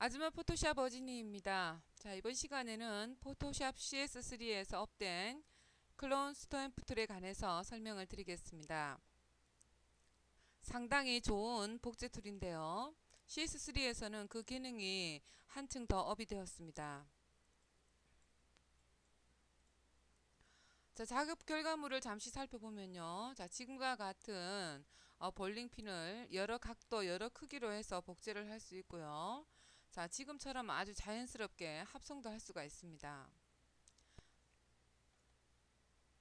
아즈마 포토샵 어진이입니다. 자, 이번 시간에는 포토샵 CS3에서 업된 클론 스탬프 툴에 관해서 설명을 드리겠습니다. 상당히 좋은 복제 툴인데요. CS3에서는 그 기능이 한층 더 업이 되었습니다. 자, 작업 결과물을 잠시 살펴보면요. 자, 지금과 같은 볼링핀을 여러 각도, 여러 크기로 해서 복제를 할 수 있고요. 자, 지금처럼 아주 자연스럽게 합성도 할 수가 있습니다.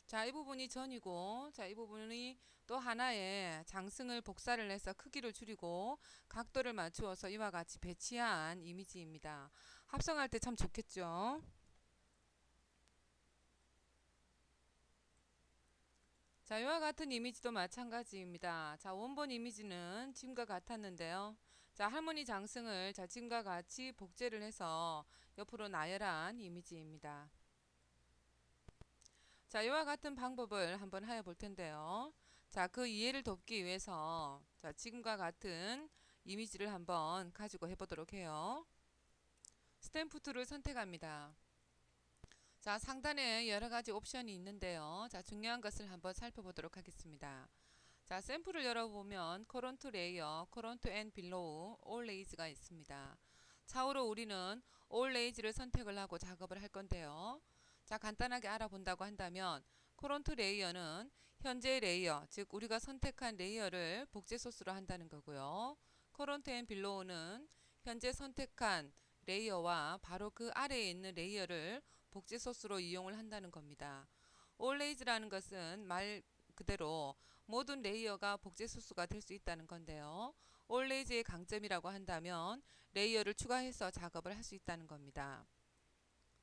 자, 이 부분이 전이고, 자, 이 부분이 또 하나의 장승을 복사를 해서 크기를 줄이고 각도를 맞추어서 이와 같이 배치한 이미지입니다. 합성할 때 참 좋겠죠. 자, 이와 같은 이미지도 마찬가지입니다. 자, 원본 이미지는 지금과 같았는데요. 자, 할머니 장승을 자, 지금과 같이 복제를 해서 옆으로 나열한 이미지입니다. 자, 이와 같은 방법을 한번 하여 볼 텐데요. 자, 그 이해를 돕기 위해서 자, 지금과 같은 이미지를 한번 가지고 해보도록 해요. 스탬프 툴을 선택합니다. 자, 상단에 여러 가지 옵션이 있는데요. 자, 중요한 것을 한번 살펴보도록 하겠습니다. 자, 샘플을 열어보면 커런트 레이어, 커런트 앤 빌로우, 올 레이즈가 있습니다. 차후로 우리는 올 레이즈를 선택을 하고 작업을 할 건데요. 자, 간단하게 알아본다고 한다면 커런트 레이어는 현재 레이어, 즉 우리가 선택한 레이어를 복제 소스로 한다는 거고요. 커런트 앤 빌로우는 현재 선택한 레이어와 바로 그 아래에 있는 레이어를 복제 소스로 이용을 한다는 겁니다. 올 레이즈라는 것은 말 그대로 모든 레이어가 복제 소스가 될 수 있다는 건데요. 올 레이즈의 강점이라고 한다면 레이어를 추가해서 작업을 할 수 있다는 겁니다.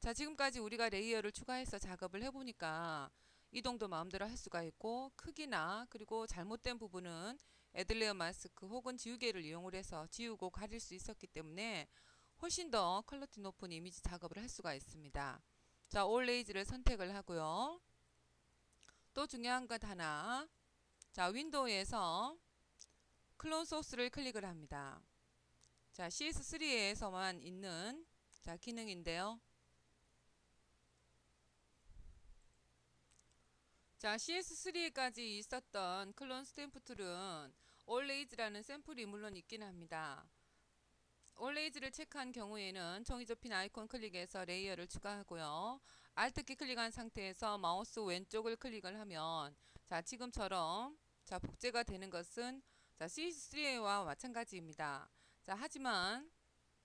자, 지금까지 우리가 레이어를 추가해서 작업을 해보니까 이동도 마음대로 할 수가 있고 크기나 그리고 잘못된 부분은 애들레어 마스크 혹은 지우개를 이용을 해서 지우고 가릴 수 있었기 때문에 훨씬 더 퀄리티 높은 이미지 작업을 할 수가 있습니다. 자, 올 레이즈를 선택을 하고요. 또 중요한 것 하나, 자, 윈도우에서 클론 소스를 클릭을 합니다. 자, CS3에서만 있는 자, 기능인데요. 자, CS3까지 있었던 클론 스탬프 툴은 올레이즈라는 샘플이 물론 있긴 합니다. 올레이즈를 체크한 경우에는 종이 접힌 아이콘 클릭해서 레이어를 추가하고요. Alt키 클릭한 상태에서 마우스 왼쪽을 클릭을 하면 자, 지금처럼 자, 복제가 되는 것은 자, CS3와 마찬가지입니다. 자, 하지만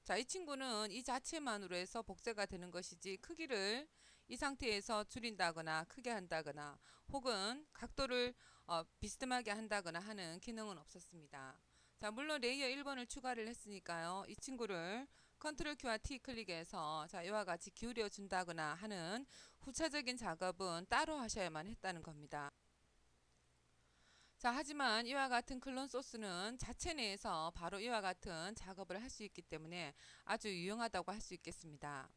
자, 이 친구는 이 자체만으로 해서 복제가 되는 것이지 크기를 이 상태에서 줄인다거나 크게 한다거나 혹은 각도를 비스듬하게 한다거나 하는 기능은 없었습니다. 자, 물론 레이어 1번을 추가를 했으니까요. 이 친구를 컨트롤 키와 T 클릭해서 자, 이와 같이 기울여 준다거나 하는 후차적인 작업은 따로 하셔야만 했다는 겁니다. 자, 하지만 이와 같은 클론 소스는 자체 내에서 바로 이와 같은 작업을 할 수 있기 때문에 아주 유용하다고 할 수 있겠습니다.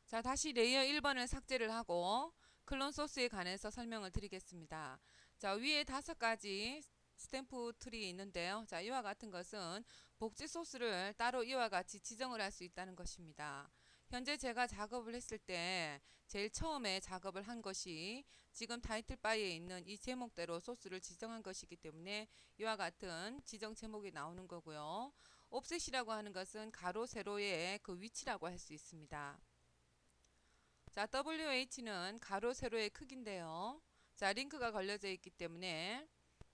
자, 다시 레이어 1번을 삭제를 하고 클론 소스에 관해서 설명을 드리겠습니다. 자, 위에 5가지 스탬프 툴이 있는데요. 자, 이와 같은 것은 복제 소스를 따로 이와 같이 지정을 할 수 있다는 것입니다. 현재 제가 작업을 했을 때 제일 처음에 작업을 한 것이 지금 타이틀 바에 있는 이 제목대로 소스를 지정한 것이기 때문에 이와 같은 지정 제목이 나오는 거고요. 옵셋이라고 하는 것은 가로 세로의 그 위치라고 할 수 있습니다. 자, WH는 가로 세로의 크기인데요. 자, 링크가 걸려져 있기 때문에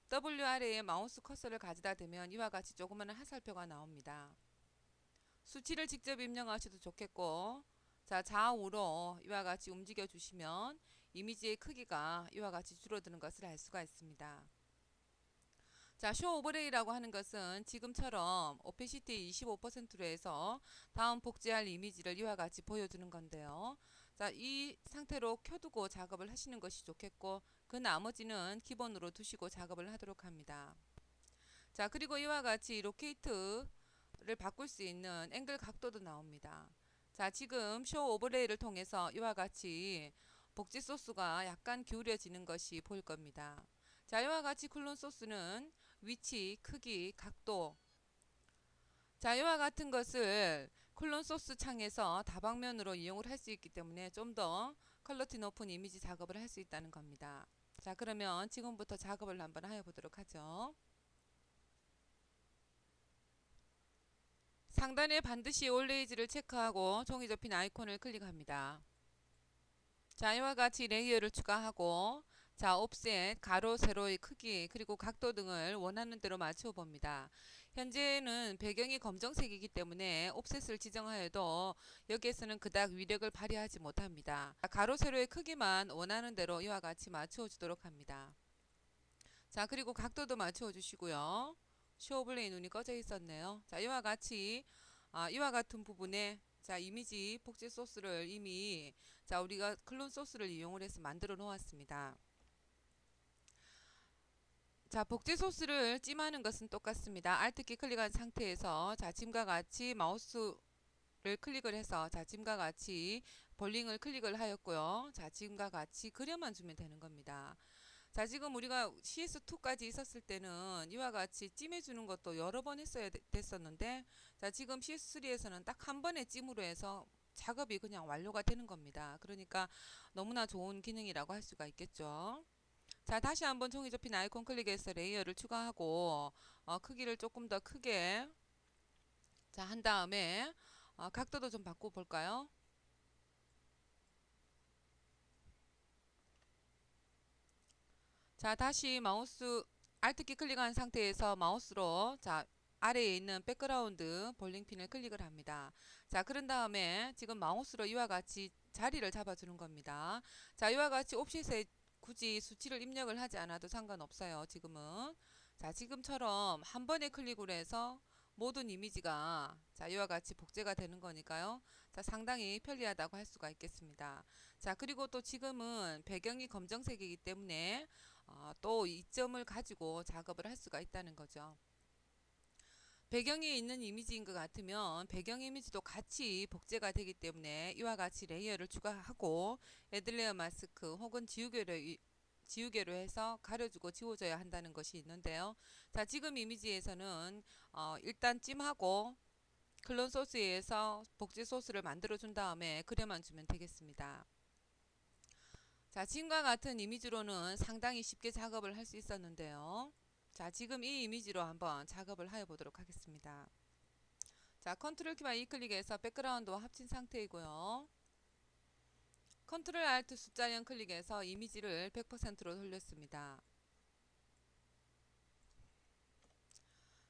W 아래에 마우스 커서를 가져다 대면 이와 같이 조그마한 화살표가 나옵니다. 수치를 직접 입력하셔도 좋겠고, 자, 좌우로 이와 같이 움직여 주시면 이미지의 크기가 이와 같이 줄어드는 것을 알 수가 있습니다. 자, 쇼 오버레이라고 하는 것은 지금처럼 오페시티 25%로 해서 다음 복제할 이미지를 이와 같이 보여주는 건데요. 자, 이 상태로 켜두고 작업을 하시는 것이 좋겠고 그 나머지는 기본으로 두시고 작업을 하도록 합니다. 자, 그리고 이와 같이 로케이트를 바꿀 수 있는 앵글 각도도 나옵니다. 자, 지금 쇼 오버레이를 통해서 이와 같이 복지 소스가 약간 기울여지는 것이 보일 겁니다. 자, 이와 같이 클론 소스는 위치, 크기, 각도, 자, 이와 같은 것을 클론 소스 창에서 다방면으로 이용을 할 수 있기 때문에 좀 더 퀄리티 높은 이미지 작업을 할 수 있다는 겁니다. 자, 그러면 지금부터 작업을 한번 해보도록 하죠. 상단에 반드시 올레이즈를 체크하고 종이 접힌 아이콘을 클릭합니다. 자, 이와 같이 레이어를 추가하고, 자, 옵셋, 가로, 세로의 크기, 그리고 각도 등을 원하는 대로 맞추어 봅니다. 현재는 배경이 검정색이기 때문에 옵셋을 지정하여도 여기에서는 그닥 위력을 발휘하지 못합니다. 가로, 세로의 크기만 원하는 대로 이와 같이 맞추어 주도록 합니다. 자, 그리고 각도도 맞추어 주시고요. 쇼오블레이 눈이 꺼져 있었네요. 자, 이와 같이 이와 같은 부분에 자, 이미지 복제 소스를 이미 자, 우리가 클론 소스를 이용을 해서 만들어 놓았습니다. 자, 복제 소스를 찜하는 것은 똑같습니다. Alt키 클릭한 상태에서 자, 지금과 같이 마우스를 클릭을 해서 자, 지금과 같이 볼링을 클릭을 하였고요. 자, 지금과 같이 그려만 주면 되는 겁니다. 자, 지금 우리가 CS2까지 있었을 때는 이와 같이 찜해주는 것도 여러 번 했어야 됐었는데, 자, 지금 CS3에서는 딱 한 번의 찜으로 해서 작업이 그냥 완료가 되는 겁니다. 그러니까 너무나 좋은 기능이라고 할 수가 있겠죠. 자, 다시 한번 종이 접힌 아이콘 클릭해서 레이어를 추가하고 크기를 조금 더 크게 자, 한 다음에 각도도 좀 바꿔볼까요? 자, 다시 마우스 Alt키 클릭한 상태에서 마우스로 자, 아래에 있는 백그라운드 볼링핀을 클릭을 합니다. 자, 그런 다음에 지금 마우스로 이와 같이 자리를 잡아주는 겁니다. 자, 이와 같이 옵션에 굳이 수치를 입력을 하지 않아도 상관없어요. 지금은. 자, 지금처럼 한 번에 클릭을 해서 모든 이미지가 자, 이와 같이 복제가 되는 거니까요. 자, 상당히 편리하다고 할 수가 있겠습니다. 자, 그리고 또 지금은 배경이 검정색이기 때문에 또 이점을 가지고 작업을 할 수가 있다는 거죠. 배경이 있는 이미지인 것 같으면 배경 이미지도 같이 복제가 되기 때문에 이와 같이 레이어를 추가하고 애들레어 마스크 혹은 지우개로 해서 가려주고 지워줘야 한다는 것이 있는데요. 자, 지금 이미지에서는 일단 찜하고 클론 소스에 의해서 복제 소스를 만들어 준 다음에 그려만 주면 되겠습니다. 자, 지금과 같은 이미지로는 상당히 쉽게 작업을 할 수 있었는데요. 자, 지금 이 이미지로 한번 작업을 해 보도록 하겠습니다. 자, 컨트롤 키와 E 클릭해서 백그라운드와 합친 상태이고요. 컨트롤 알트 숫자 0 클릭해서 이미지를 100%로 돌렸습니다.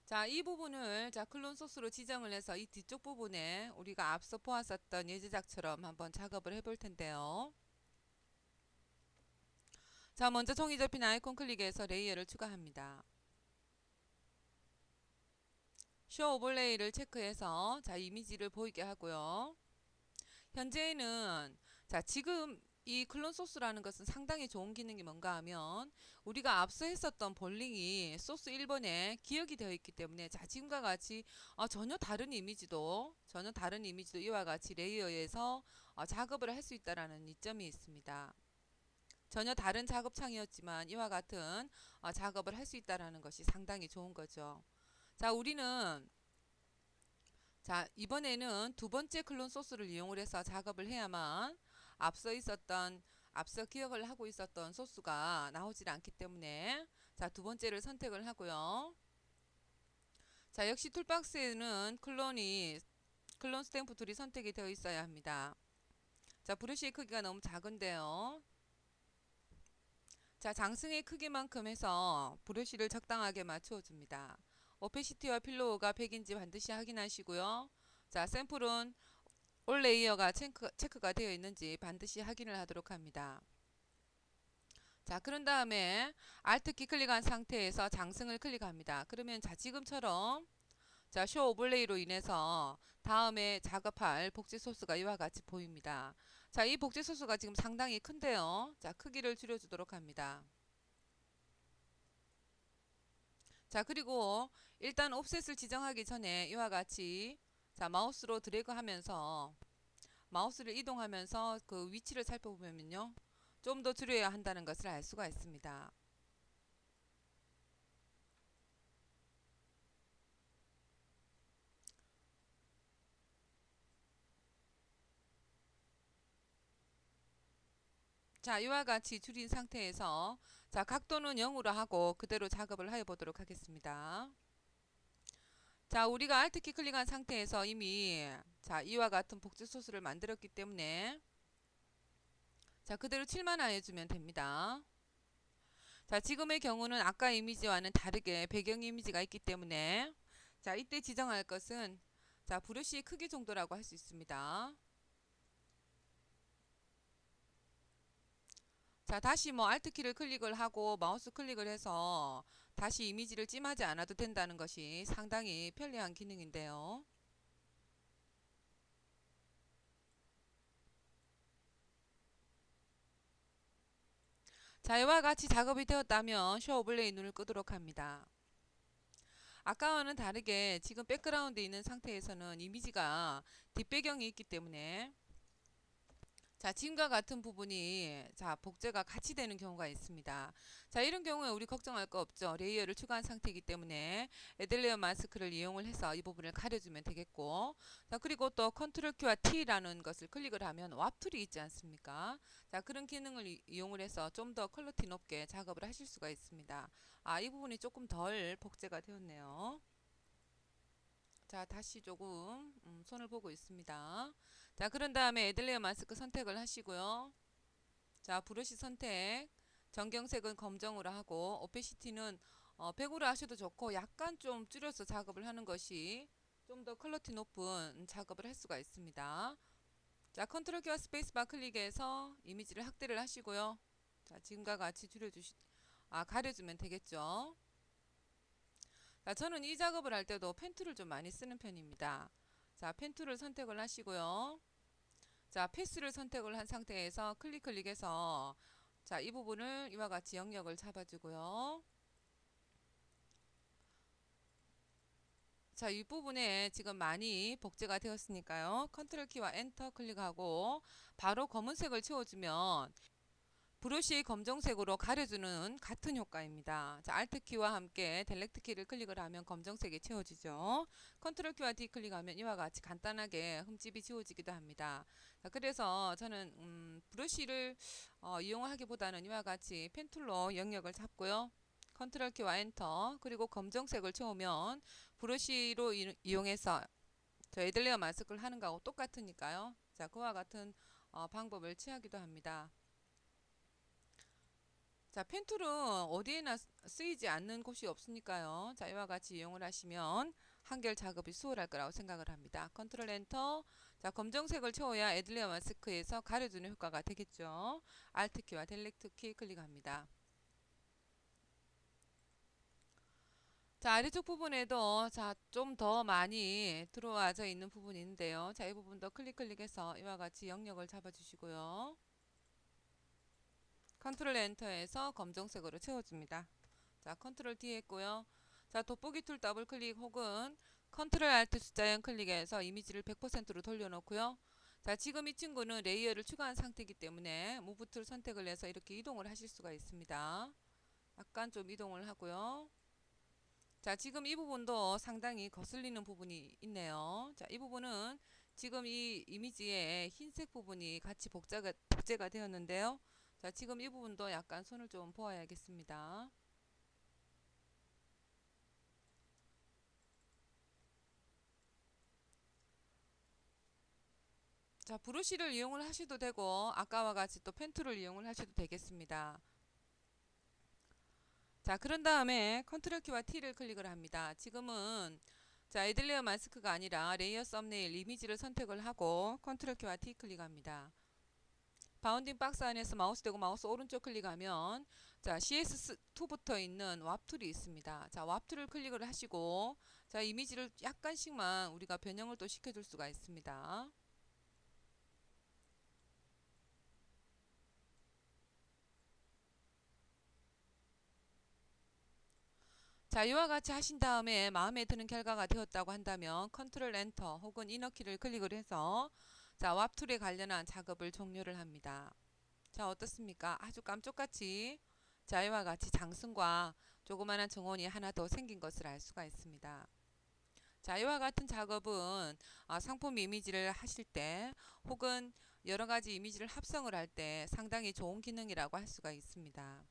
자, 이 부분을 자, 클론 소스로 지정을 해서 이 뒤쪽 부분에 우리가 앞서 보았었던 예제작처럼 한번 작업을 해볼 텐데요. 자, 먼저 종이 접힌 아이콘 클릭해서 레이어를 추가합니다. 쇼 오버레이를 체크해서 자, 이미지를 보이게 하고요. 현재는 자, 지금 이 클론 소스라는 것은 상당히 좋은 기능이 뭔가 하면 우리가 앞서 했었던 볼링이 소스 1번에 기억이 되어 있기 때문에 자, 지금과 같이 전혀 다른 이미지도 이와 같이 레이어에서 작업을 할 수 있다라는 이점이 있습니다. 전혀 다른 작업창이었지만 이와 같은 작업을 할 수 있다라는 것이 상당히 좋은 거죠. 자, 우리는 자, 이번에는 두 번째 클론 소스를 이용을 해서 작업을 해야만 앞서 기억을 하고 있었던 소스가 나오질 않기 때문에 자, 두 번째를 선택을 하고요. 자, 역시 툴박스에는 클론 스탬프 툴이 선택이 되어 있어야 합니다. 자, 브러쉬의 크기가 너무 작은데요. 자, 장승의 크기만큼 해서 브러쉬를 적당하게 맞추어 줍니다. 오페시티와 필로우가 100인지 반드시 확인하시고요. 자, 샘플은 올 레이어가 체크가 되어 있는지 반드시 확인을 하도록 합니다. 자, 그런 다음에 Alt키 클릭한 상태에서 장승을 클릭합니다. 그러면 자, 지금처럼 자, 쇼 오버레이로 인해서 다음에 작업할 복제 소스가 이와 같이 보입니다. 자, 이 복제 소스가 지금 상당히 큰데요. 자, 크기를 줄여주도록 합니다. 자, 그리고 일단 옵셋을 지정하기 전에 이와 같이 자, 마우스로 드래그 하면서 마우스를 이동하면서 그 위치를 살펴보면요. 좀 더 줄여야 한다는 것을 알 수가 있습니다. 자, 이와 같이 줄인 상태에서 자, 각도는 0으로 하고 그대로 작업을 해 보도록 하겠습니다. 자, 우리가 Alt키 클릭한 상태에서 이미 자, 이와 같은 복제 소스를 만들었기 때문에 자, 그대로 칠만 해주면 됩니다. 자, 지금의 경우는 아까 이미지와는 다르게 배경 이미지가 있기 때문에 자, 이때 지정할 것은 자, 브러쉬의 크기 정도라고 할 수 있습니다. 자, 다시 뭐 Alt키를 클릭을 하고 마우스 클릭을 해서 다시 이미지를 찜하지 않아도 된다는 것이 상당히 편리한 기능인데요. 자, 이와 같이 작업이 되었다면 쇼 오블레이 눈을 끄도록 합니다. 아까와는 다르게 지금 백그라운드에 있는 상태에서는 이미지가 뒷배경이 있기 때문에 자, 지금과 같은 부분이 자, 복제가 같이 되는 경우가 있습니다. 자, 이런 경우에 우리 걱정할 거 없죠. 레이어를 추가한 상태이기 때문에 애들레어 마스크를 이용을 해서 이 부분을 가려주면 되겠고, 자, 그리고 또 컨트롤 키와 T라는 것을 클릭을 하면 와플이 있지 않습니까? 자, 그런 기능을 이용을 해서 좀 더 퀄리티 높게 작업을 하실 수가 있습니다. 아, 이 부분이 조금 덜 복제가 되었네요. 자, 다시 조금 손을 보고 있습니다. 자, 그런 다음에 애들레어 마스크 선택을 하시고요. 자, 브러쉬 선택, 전경색은 검정으로 하고 오페시티는 100으로 하셔도 좋고 약간 좀 줄여서 작업을 하는 것이 좀 더 퀄리티 높은 작업을 할 수가 있습니다. 자, 컨트롤 키와 스페이스바 클릭해서 이미지를 확대를 하시고요. 자, 지금과 같이 가려주면 되겠죠. 자, 저는 이 작업을 할 때도 펜 툴을 좀 많이 쓰는 편입니다. 자, 펜 툴을 선택을 하시고요. 자, 패스를 선택을 한 상태에서 클릭해서 자, 이 부분을 이와 같이 영역을 잡아주고요. 자, 이 부분에 지금 많이 복제가 되었으니까요. 컨트롤 키와 엔터 클릭하고 바로 검은색을 채워주면 브러쉬의 검정색으로 가려주는 같은 효과입니다. 자, Alt 키와 함께 델렉트 키를 클릭을 하면 검정색이 채워지죠. 컨트롤 키와 D 클릭하면 이와 같이 간단하게 흠집이 지워지기도 합니다. 자, 그래서 저는 브러쉬를 이용하기보다는 이와 같이 펜툴로 영역을 잡고요. 컨트롤 키와 엔터 그리고 검정색을 채우면 브러쉬로 이용해서 저 애들레어 마스크를 하는 거하고 똑같으니까요. 자, 그와 같은 방법을 취하기도 합니다. 자, 펜툴은 어디에나 쓰이지 않는 곳이 없으니까요. 자, 이와 같이 이용을 하시면 한결 작업이 수월할 거라고 생각을 합니다. 컨트롤 엔터. 자, 검정색을 채워야 애들레어 마스크에서 가려주는 효과가 되겠죠. Alt 키와 델렉트 키 클릭합니다. 자, 아래쪽 부분에도 자, 좀 더 많이 들어와져 있는 부분이 있는데요. 자, 이 부분도 클릭해서 이와 같이 영역을 잡아주시고요. 컨트롤 엔터에서 검정색으로 채워줍니다. 자, 컨트롤 D 했고요. 자, 돋보기 툴 더블 클릭 혹은 컨트롤 알트 숫자형 클릭해서 이미지를 100%로 돌려놓고요. 자, 지금 이 친구는 레이어를 추가한 상태이기 때문에 무브 툴 선택을 해서 이렇게 이동을 하실 수가 있습니다. 약간 좀 이동을 하고요. 자, 지금 이 부분도 상당히 거슬리는 부분이 있네요. 자, 이 부분은 지금 이 이미지에 흰색 부분이 같이 복제가 되었는데요. 자, 지금 이 부분도 약간 손을 좀 보아야겠습니다. 자, 브러쉬를 이용을 하셔도 되고 아까와 같이 또 펜툴을 이용을 하셔도 되겠습니다. 자, 그런 다음에 컨트롤 키와 T를 클릭을 합니다. 지금은 자, 애들레어 마스크가 아니라 레이어 썸네일 이미지를 선택을 하고 컨트롤 키와 T 클릭합니다. 바운딩 박스 안에서 마우스 대고 마우스 오른쪽 클릭하면 자, CS2 붙어 있는 왑 툴이 있습니다. 자, 왑 툴을 클릭을 하시고 자, 이미지를 약간씩만 우리가 변형을 또 시켜줄 수가 있습니다. 자, 이와 같이 하신 다음에 마음에 드는 결과가 되었다고 한다면 컨트롤 엔터 혹은 이너키를 클릭을 해서 자, 왑 툴에 관련한 작업을 종료를 합니다. 자, 어떻습니까? 아주 깜짝같이 자, 이와 같이 장승과 조그마한 정원이 하나 더 생긴 것을 알 수가 있습니다. 자, 이와 같은 작업은 상품 이미지를 하실 때 혹은 여러 가지 이미지를 합성을 할 때 상당히 좋은 기능이라고 할 수가 있습니다.